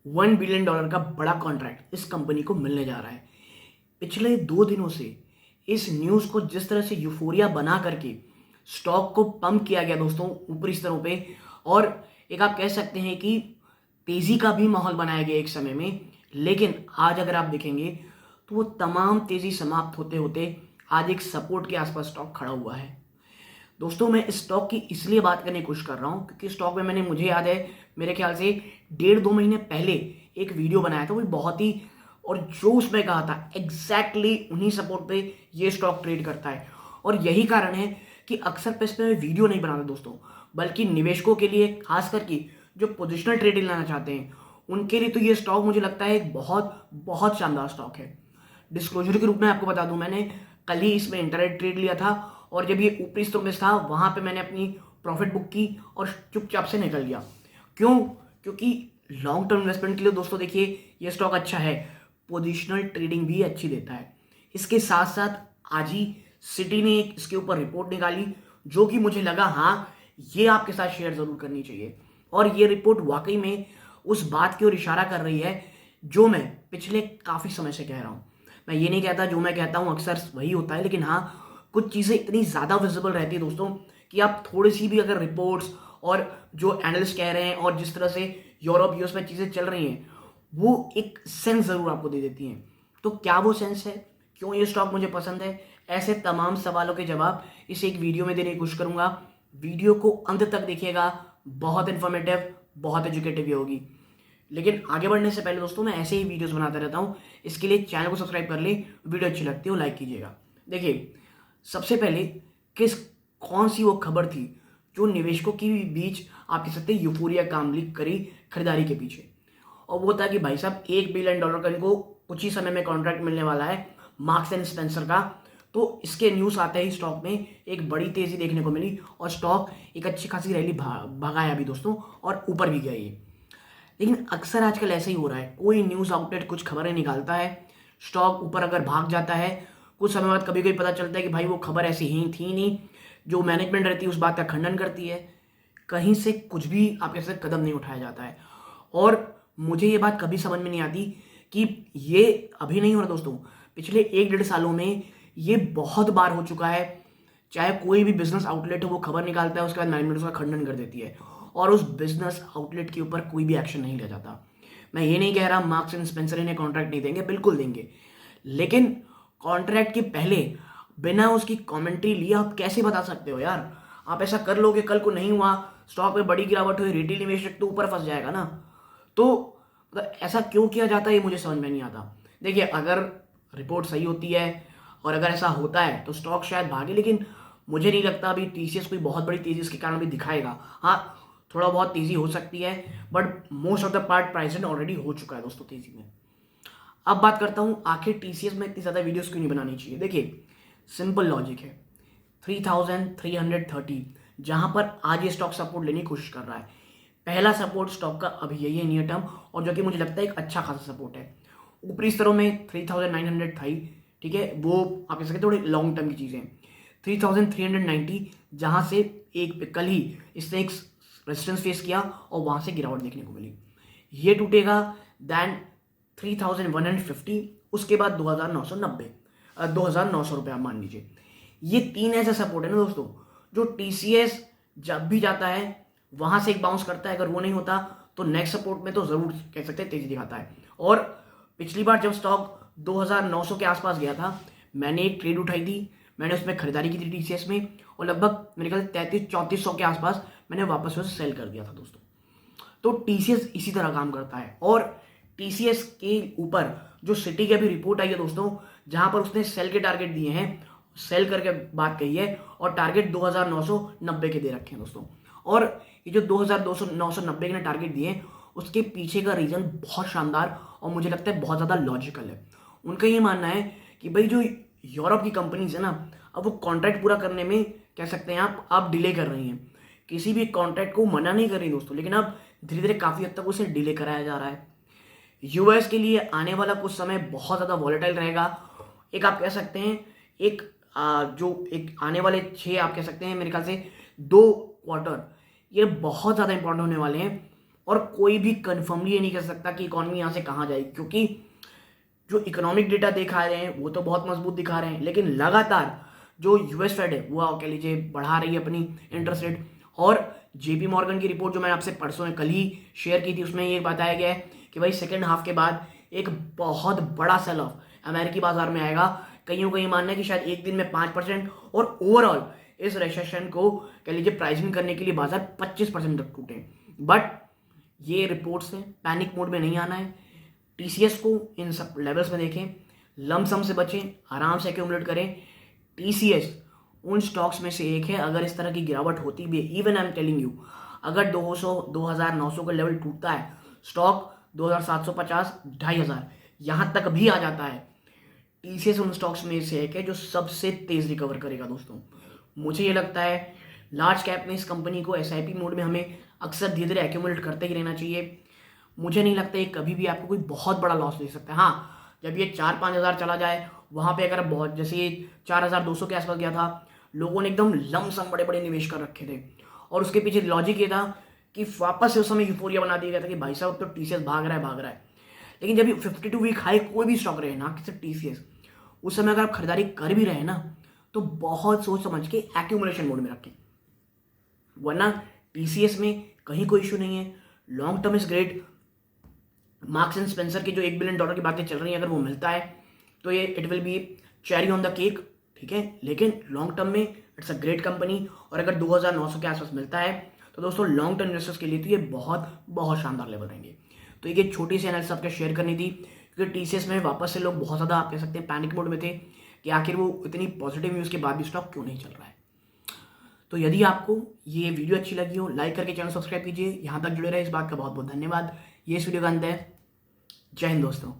$1 billion का बड़ा contract इस कंपनी को मिलने जा रहा है। पिछले 2 दिनों से इस न्यूज़ को जिस तरह से यूफोरिया बना करके स्टॉक को पंप किया गया दोस्तों ऊपरी स्तरों पे, और एक आप कह सकते हैं कि तेज़ी का भी माहौल बनाया गया एक समय में, लेकिन आज अगर आप देखेंगे तो वो तमाम तेज़ी समाप्त होते होते आज एक सपोर्ट के आसपास स्टॉक खड़ा हुआ है। दोस्तों मैं इस स्टॉक की इसलिए बात करने की कोशिश कर रहा हूँ क्योंकि स्टॉक में मैंने, मुझे याद है, मेरे ख्याल से 1.5-2 महीने पहले एक वीडियो बनाया था, वो बहुत ही, और जो उसमें कहा था एग्जैक्टली उन्हीं सपोर्ट पे ये स्टॉक ट्रेड करता है। और यही कारण है कि अक्सर पे इस पे मैं वीडियो नहीं बनाता दोस्तों, बल्कि निवेशकों के लिए, खास करके जो पोजिशनल ट्रेडिंग लाना चाहते हैं उनके लिए तो ये स्टॉक मुझे लगता है एक बहुत बहुत शानदार स्टॉक है। डिस्क्लोजर के रूप में आपको बता दूं, मैंने कल ही इसमें इंटरनेट ट्रेड लिया था, और जब ये ऊपरी स्तरों में था वहां पे मैंने अपनी प्रॉफिट बुक की और चुपचाप से निकल गया। क्यों? क्योंकि लॉन्ग टर्म इन्वेस्टमेंट के लिए दोस्तों देखिए ये स्टॉक अच्छा है, पोजिशनल ट्रेडिंग भी अच्छी देता है। इसके साथ साथ आज ही सिटी ने एक इसके ऊपर रिपोर्ट निकाली जो कि मुझे लगा हाँ ये आपके साथ शेयर जरूर करनी चाहिए, और ये रिपोर्ट वाकई में उस बात की ओर इशारा कर रही है जो मैं पिछले काफी समय से कह रहा हूं। मैं ये नहीं कहता जो मैं कहता हूं अक्सर वही होता है, लेकिन हाँ कुछ चीजें इतनी ज्यादा विजिबल रहती है दोस्तों कि आप थोड़ी सी भी अगर रिपोर्ट्स और जो एनालिस्ट कह रहे हैं और जिस तरह से यूरोप यूएस में चीजें चल रही हैं वो एक सेंस जरूर आपको दे देती हैं। तो क्या वो सेंस है? क्यों ये स्टॉक मुझे पसंद है? ऐसे तमाम सवालों के जवाब इस एक वीडियो में देने की कोशिश करूंगा। वीडियो को अंत तक देखिएगा, बहुत इंफॉर्मेटिव, बहुत एजुकेटिव भी होगी। लेकिन आगे बढ़ने से पहले दोस्तों मैं ऐसे ही वीडियोस बनाता रहता हूँ, इसके लिए चैनल को सब्सक्राइब कर ले, वीडियो अच्छी लगती है लाइक कीजिएगा। देखिए सबसे पहले कौन सी वो खबर थी जो निवेशकों के बीच आप कह सकते हैं यूफोरिया कामली करी खरीदारी के पीछे, और वो था कि भाई साहब $1 बिलियन का इनको कुछ ही समय में कॉन्ट्रैक्ट मिलने वाला है मार्क्स एंड स्पेंसर का। तो इसके न्यूज़ आते ही स्टॉक में एक बड़ी तेजी देखने को मिली और स्टॉक एक अच्छी खासी रैली भगाया भी दोस्तों, और ऊपर भी गया ये। लेकिन अक्सर आजकल ऐसे ही हो रहा है, कोई न्यूज़ आउटलेट कुछ खबरें निकालता है, स्टॉक ऊपर अगर भाग जाता है, कुछ समय बाद कभी कभी पता चलता है कि भाई वो खबर ऐसी ही थी नहीं, जो मैनेजमेंट रहती है उस बात का खंडन करती है, कहीं से कुछ भी आपके साथ कदम नहीं उठाया जाता है। और मुझे ये बात कभी समझ में नहीं आती कि ये अभी नहीं हो रहा दोस्तों, पिछले 1-1.5 सालों में ये बहुत बार हो चुका है। चाहे कोई भी बिजनेस आउटलेट हो वो खबर निकालता है, उसके बाद मैनेजमेंट उसका खंडन कर देती है और उस बिजनेस आउटलेट के ऊपर कोई भी एक्शन नहीं लिया जाता। मैं ये नहीं कह रहा मार्क्स एंड स्पेंसर इन्हें कॉन्ट्रैक्ट नहीं देंगे, बिल्कुल देंगे, लेकिन कॉन्ट्रैक्ट के पहले बिना उसकी कमेंट्री लिए आप कैसे बता सकते हो यार? आप ऐसा कर लोगे, कल को नहीं हुआ, स्टॉक में बड़ी गिरावट हुई, रिटेल निवेशक तो ऊपर फंस जाएगा ना। तो मतलब ऐसा क्यों किया जाता है ये मुझे समझ में नहीं आता। देखिए अगर रिपोर्ट सही होती है और अगर ऐसा होता है तो स्टॉक शायद भागे, लेकिन मुझे नहीं लगता अभी टीसीएस कोई बहुत बड़ी तेजी इसके कारण भी दिखाएगा। हाँ थोड़ा बहुत तेजी हो सकती है, but most of the part price already हो चुका है दोस्तों तेजी में। अब बात करता हूं आखिर टीसीएस में इतनी ज्यादा वीडियोस क्यों नहीं बनानी चाहिए। देखिए सिंपल लॉजिक है, 3330 जहां पर आज ये स्टॉक सपोर्ट लेने की कोशिश कर रहा है, पहला सपोर्ट स्टॉक का अभी यही है नियर टर्म, और जो कि मुझे लगता है एक अच्छा खासा सपोर्ट है। ऊपरी स्तरों में 3900 था, ठीक है, वो आप कह सकते थोड़ी लॉन्ग टर्म की चीजें। 3390 जहां से एक कल ही इसने एक रेजिस्टेंस फेस किया और वहां से गिरावट देखने को मिली। ये टूटेगा देन 3150, उसके बाद 2990, 2900 रुपये आप मान लीजिए। ये 3 ऐसा सपोर्ट है ना दोस्तों जो टीसीएस जब भी जाता है वहां से एक बाउंस करता है, अगर वो नहीं होता तो नेक्स्ट सपोर्ट में तो जरूर कह सकते हैं तेजी दिखाता है। और पिछली बार जब स्टॉक 2900 के आसपास गया था, मैंने एक ट्रेड उठाई थी, मैंने उसमें खरीदारी की थी टीसीएस में, और लगभग मेरे ख्याल 3300-3400 के आसपास मैंने वापस उसे सेल कर दिया था दोस्तों। तो टीसीएस इसी तरह काम करता है। और टीसीएस के ऊपर जो सिटी की अभी रिपोर्ट आई है दोस्तों, जहां पर उसने सेल के टारगेट दिए हैं, सेल करके बात कही है, और टारगेट 2990 के दे रखे हैं दोस्तों। और ये जो 2990 के टारगेट दिए हैं उसके पीछे का रीजन बहुत शानदार और मुझे लगता है बहुत ज़्यादा लॉजिकल है। उनका ये मानना है कि भाई जो यूरोप की कंपनीज है ना, अब वो कॉन्ट्रैक्ट पूरा करने में कह सकते हैं आप डिले कर रही हैं। किसी भी कॉन्ट्रैक्ट को मना नहीं कर रही दोस्तों, लेकिन अब धीरे धीरे काफ़ी हद तक उसे डिले कराया जा रहा है। यूएस के लिए आने वाला कुछ समय बहुत ज़्यादा वॉलेटाइल रहेगा। एक आप कह सकते हैं एक जो एक आने वाले 6 आप कह सकते हैं मेरे ख्याल से 2 क्वार्टर ये बहुत ज़्यादा इंपॉर्टेंट होने वाले हैं। और कोई भी कन्फर्मली ये नहीं कह सकता कि इकोनॉमी यहाँ से कहाँ जाएगी, क्योंकि जो इकोनॉमिक डेटा दिखा रहे हैं वो तो बहुत मजबूत दिखा रहे हैं, लेकिन लगातार जो यूएस फेड है वो कह लीजिए बढ़ा रही है अपनी इंटरेस्ट रेट। और जेपी मॉर्गन की रिपोर्ट जो मैंने आपसे परसों में कल ही शेयर की थी, उसमें ये बताया गया है कि भाई सेकेंड हाफ के बाद एक बहुत बड़ा सेल ऑफ अमेरिकी बाजार में आएगा। कईयों का ये मानना है कि शायद एक दिन में 5%, और ओवरऑल इस रेसेशन को कह लीजिए प्राइसिंग करने के लिए बाजार 25% तक टूटे। बट ये रिपोर्ट्स हैं, पैनिक मोड में नहीं आना है। टीसीएस को इन सब लेवल्स में देखें, लमसम से बचें, आराम से एक्यूमुलेट करें। टीसीएस उन स्टॉक्स में से एक है, अगर इस तरह की गिरावट होती भी है, even I am telling you, अगर 200 2900 का लेवल टूटता है, स्टॉक 2750 2500 यहाँ तक भी आ जाता है, टीसीएस उन स्टॉक्स में से एक है जो सबसे तेज रिकवर करेगा दोस्तों। मुझे ये लगता है लार्ज कैप में इस कंपनी को एसआईपी मोड में हमें अक्सर धीरे धीरे एक्यूमुलेट करते ही रहना चाहिए। मुझे नहीं लगता ये कभी भी आपको कोई बहुत बड़ा लॉस दे सकता है। हाँ, जब ये 4-5 हज़ार चला जाए, वहाँ पे अगर बहुत, जैसे ये 4200 के आसपास गया था, लोगों ने एकदम लमसम बड़े बड़े निवेश कर रखे थे, और उसके पीछे लॉजिक ये था कि वापस से उस समय यूफोरिया बना दिया गया था कि भाई साहब तो टीसीएस भाग रहा है। लेकिन जब ये 52 वीक हाई कोई भी स्टॉक रहे ना, कि सिर्फ टीसीएस, उस समय अगर आप खरीदारी कर भी रहे हैं ना, तो बहुत सोच समझ के एक्यूमुलेशन मोड में रखें, वरना टीसीएस में कहीं कोई इशू नहीं है। Long term is great. Marks and Spencer के जो $1 बिलियन की बातें चल रही हैं, अगर वो मिलता है तो ये it will be cherry on the cake, ठीक है। लेकिन लॉन्ग टर्म में इट्स अ ग्रेट कंपनी, और अगर 2900 के आसपास मिलता है तो दोस्तों लॉन्ग टर्म इन्वेस्टर्स के लिए तो ये बहुत बहुत शानदार लेवल रहेंगे। तो ये छोटी सी एनालिसिस आपको शेयर करनी थी, क्योंकि टीसीएस में वापस से लोग बहुत ज़्यादा, आप कह सकते हैं, पैनिक मोड में थे कि आखिर वो इतनी पॉजिटिव न्यूज़ के बाद भी स्टॉक क्यों नहीं चल रहा है। तो यदि आपको ये वीडियो अच्छी लगी हो, लाइक करके चैनल सब्सक्राइब कीजिए। यहाँ तक जुड़े रहे, इस बात का बहुत बहुत धन्यवाद। ये इस वीडियो का अंत है। जय हिंद दोस्तों।